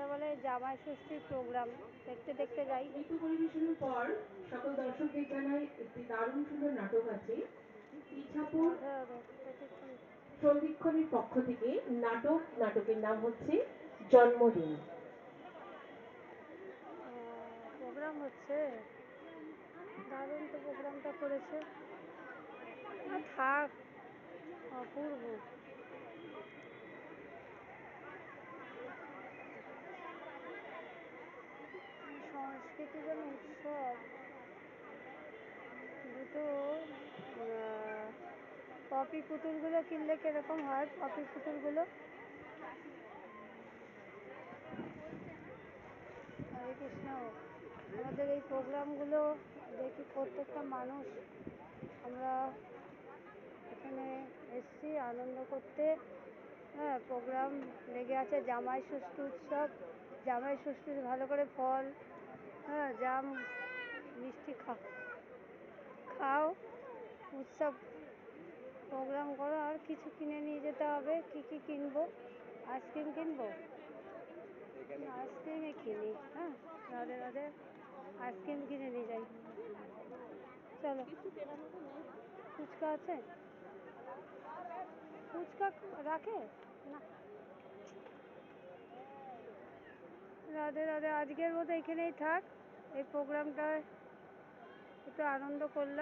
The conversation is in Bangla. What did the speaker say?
সন্ধ্যাবেলায় জামাই ষষ্ঠীর প্রোগ্রাম দেখতে দেখতে যাই। নৃত্য পরিবেশনের পর সকল দর্শকদের জানাই একটি দারুণ সুন্দর নাটক আছে ইছাপুর সন্ধিক্ষণের পক্ষ থেকে নাটকের নাম হচ্ছে জন্মদিন। প্রোগ্রাম হচ্ছে, দারুণ তো প্রোগ্রামটা করেছে। থাক, অপূর্ব। সংস্কৃতি যেন উৎসব, দুটো পপি পুতুলগুলো কিনলে কিরকম হয়? পপি পুতুলগুলো, হরে কৃষ্ণ। আমাদের এই প্রোগ্রামগুলো দেখি প্রত্যেকটা মানুষ, আমরা এখানে এসছি আনন্দ করতে। হ্যাঁ, প্রোগ্রাম লেগে আছে, জামাই ষষ্ঠী উৎসব। জামাই ষষ্ঠীর ভালো করে ফল, হ্যাঁ, জাম মিষ্টি খাও, উৎসব প্রোগ্রাম করো। আর কিছু কিনে নিয়ে যেতে হবে। কি কি কিনবো? আইসক্রিম কিনবো, আইসক্রিমই কিনি। হ্যাঁ, রাধে রাধে, আইসক্রিম কিনে নিয়ে যাই। চলো। ফুচকা আছে? ফুচকা রাখে না? রাধে রাধে, আজকের মতো এখানেই থাক। এই প্রোগ্রামটা একটু আনন্দ করলাম।